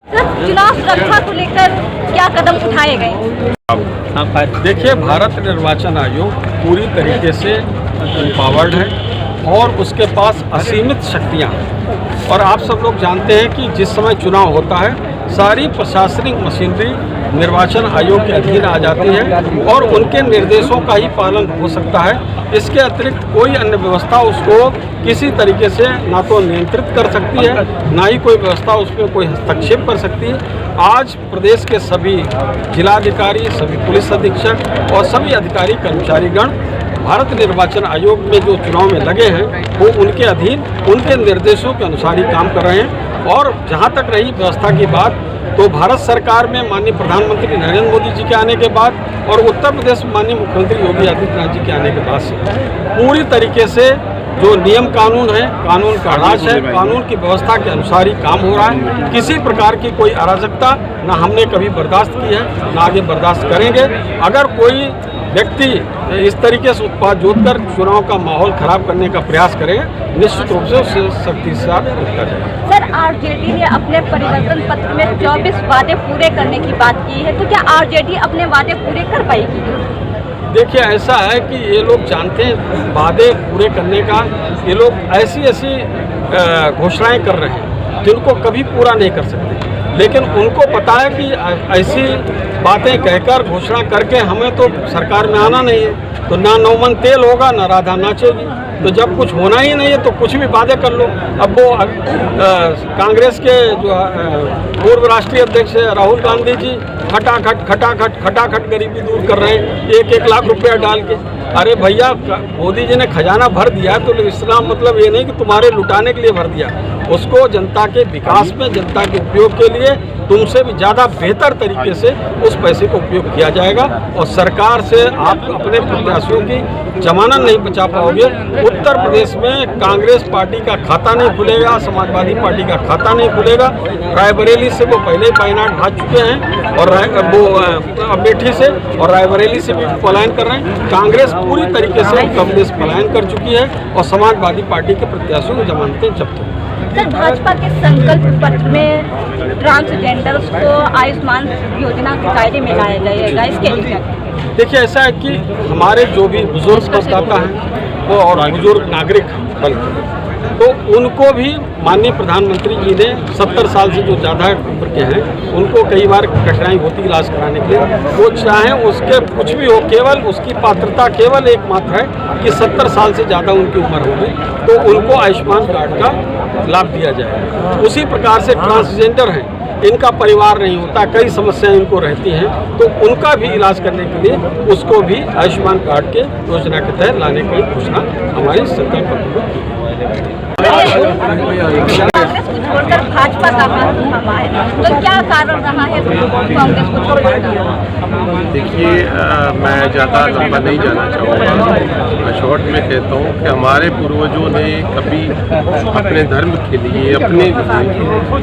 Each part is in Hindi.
चुनाव सुरक्षा को लेकर क्या कदम उठाए गए? देखिए, भारत निर्वाचन आयोग पूरी तरीके से एम्पावर्ड है और उसके पास असीमित शक्तियां हैं। और आप सब लोग जानते हैं कि जिस समय चुनाव होता है सारी प्रशासनिक मशीनरी निर्वाचन आयोग के अधीन आ जाती है और उनके निर्देशों का ही पालन हो सकता है। इसके अतिरिक्त कोई अन्य व्यवस्था उसको किसी तरीके से ना तो नियंत्रित कर सकती है, ना ही कोई व्यवस्था उसमें कोई हस्तक्षेप कर सकती है। आज प्रदेश के सभी जिलाधिकारी, सभी पुलिस अधीक्षक और सभी अधिकारी कर्मचारीगण भारत निर्वाचन आयोग में जो चुनाव में लगे हैं वो उनके अधीन उनके निर्देशों के अनुसार ही काम कर रहे हैं। और जहां तक रही व्यवस्था की बात, तो भारत सरकार में माननीय प्रधानमंत्री नरेंद्र मोदी जी के आने के बाद और उत्तर प्रदेश में माननीय मुख्यमंत्री योगी आदित्यनाथ जी के आने के बाद से पूरी तरीके से जो नियम कानून है, कानून का राज है, कानून की व्यवस्था के अनुसार ही काम हो रहा है। किसी प्रकार की कोई अराजकता ना हमने कभी बर्दाश्त की है, ना आगे बर्दाश्त करेंगे। अगर कोई व्यक्ति इस तरीके से उत्पाद जोतकर चुनाव का माहौल खराब करने का प्रयास करेगा, निश्चित रूप से उससे सख्ती से रोका जाएगा। सर, आरजेडी ने अपने परिवर्तन पत्र में 24 वादे पूरे करने की बात की है, तो क्या आरजेडी अपने वादे पूरे कर पाएगी? देखिए, ऐसा है कि ये लोग जानते हैं वादे पूरे करने का, ये लोग ऐसी घोषणाएं कर रहे हैं जिनको कभी पूरा नहीं कर सकते। लेकिन उनको पता है कि ऐसी बातें कहकर घोषणा करके हमें तो सरकार में आना नहीं है, तो ना नौमन तेल होगा ना राधा नाचेगी। तो जब कुछ होना ही नहीं है तो कुछ भी वादे कर लो। अब वो कांग्रेस के जो पूर्व राष्ट्रीय अध्यक्ष राहुल गांधी जी खटाखट गरीबी दूर कर रहे हैं 1-1 लाख रुपया डाल के। अरे भैया, मोदी जी ने खजाना भर दिया तो इसका मतलब ये नहीं कि तुम्हारे लुटाने के लिए भर दिया, उसको जनता के विकास में, जनता के उपयोग के लिए तुमसे भी ज़्यादा बेहतर तरीके से उस पैसे का उपयोग किया जाएगा। और सरकार से आप अपने प्रत्याशियों की जमानत नहीं बचा पाओगे। उत्तर प्रदेश में कांग्रेस पार्टी का खाता नहीं खुलेगा, समाजवादी पार्टी का खाता नहीं खुलेगा। रायबरेली से वो पहले ही पायनाट भाग चुके हैं और वो अमेठी से और रायबरेली से भी पलायन कर रहे हैं। कांग्रेस पूरी तरीके से उत्तर प्रदेश पलायन कर चुकी है और समाजवादी पार्टी के प्रत्याशियों की जमानतें जब्त हो। सर, भाजपा के संकल्प पत्र में ट्रांसजेंडर्स को आयुष्मान योजना के दायरे में लाया जाएगा, इसके लिए देखिए, ऐसा है कि हमारे जो भी बुजुर्ग मतदाता हैं वो और बुजुर्ग नागरिक बल्कि तो उनको भी माननीय प्रधानमंत्री जी ने 70 साल से जो ज़्यादा उम्र के हैं उनको कई बार कठिनाई होती इलाज कराने के लिए। वो चाहें उसके कुछ भी हो, केवल उसकी पात्रता केवल एकमात्र है कि 70 साल से ज़्यादा उनकी उम्र होगी तो उनको आयुष्मान कार्ड का लाभ दिया जाएगा। उसी प्रकार से ट्रांसजेंडर हैं, इनका परिवार नहीं होता, कई समस्याएं इनको रहती हैं, तो उनका भी इलाज करने के लिए उसको भी आयुष्मान कार्ड के योजना के तहत लाने की घोषणा हमारी संकल्प पत्र में की है। कांग्रेस को छोड़कर भाजपा का हवा है, तो क्या कारण रहा है कांग्रेस को छोड़कर? देखिए, मैं ज़्यादा लंबा नहीं जाना चाहूँगा। शॉर्ट में कहता हूँ कि हमारे पूर्वजों ने कभी अपने धर्म के लिए, अपने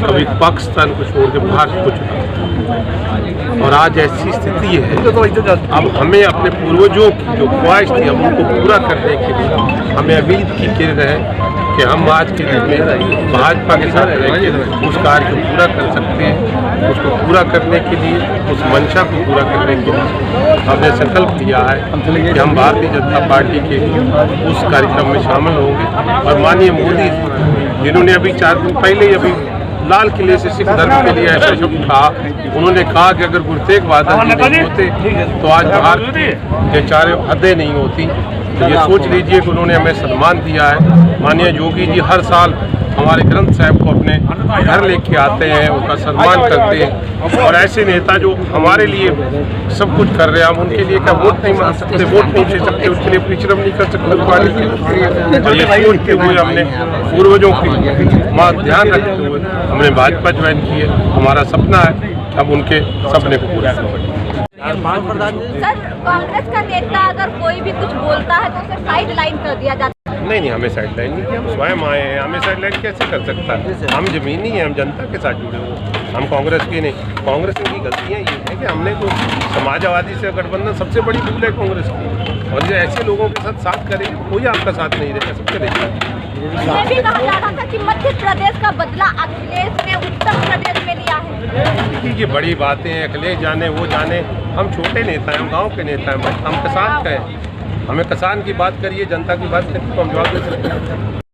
कभी पाकिस्तान को छोड़ के भारत को चुना और आज ऐसी स्थिति है। अब हमें अपने पूर्वजों की जो ख्वाहिश थी हम उनको पूरा करने के लिए हमें उम्मीद की किरण है कि हम आज के दिन में भाजपा के साथ रहकर उस कार्य को पूरा कर सकते हैं। उसको पूरा करने के लिए, उस मंशा को पूरा करने के लिए हमने संकल्प लिया है कि हम भारतीय जनता पार्टी के उस कार्यक्रम में शामिल होंगे। और माननीय मोदी जिन्होंने अभी 4 दिन पहले ही अभी लाल किले से सिख धर्म के लिए ऐसा शब्द कहा, उन्होंने कहा कि अगर गुरु तेग बहादुर नहीं होते तो आज भारत के चारों हदें नहीं होती। तो ये सोच लीजिए कि उन्होंने हमें सम्मान दिया है। माननीय योगी जी हर साल हमारे ग्रंथ साहब को अपने घर लेके आते हैं, उनका सम्मान करते हैं। और ऐसे नेता जो हमारे लिए सब कुछ कर रहे हैं, हम उनके लिए क्या वोट नहीं मांग सकते, वोट नहीं दे सकते, उसके लिए परिश्रम नहीं कर सकते पार्टी के। और ये सोचते हुए हमने पूर्वजों की ध्यान रखते हुए हमने भाजपा ज्वाइन की है। हमारा सपना है कि हम उनके सपने को पूरा करें। सर, कांग्रेस का नेता अगर कोई भी कुछ बोलता है तो उसे साइड लाइन कर दिया जाता है। नहीं, हमें साइड लाइन नहीं किया, हम स्वयं आए हैं। हमें साइड लाइन कैसे कर सकता है? हम जमीनी हैं, हम जनता के साथ जुड़े हुए, हम कांग्रेस की नहीं। कांग्रेस की गलतियाँ ये है कि हमने तो समाजवादी से गठबंधन सबसे बड़ी भूल है कांग्रेस की। और जो ऐसे लोगों के साथ करेंगे कोई आपका साथ नहीं रहेगा, सबके रहेगा। ये भी कहा जा रहा था कि मध्य प्रदेश का बदला अखिलेश ने उत्तर प्रदेश में लिया है। ये बड़ी बातें हैं, अखिलेश जाने वो जाने, हम छोटे नेता हैं, हम गांव के नेता हैं, हम किसान का हैं, हमें किसान की बात करिए, जनता की बात करिए तो हम जवाब दे सकते हैं।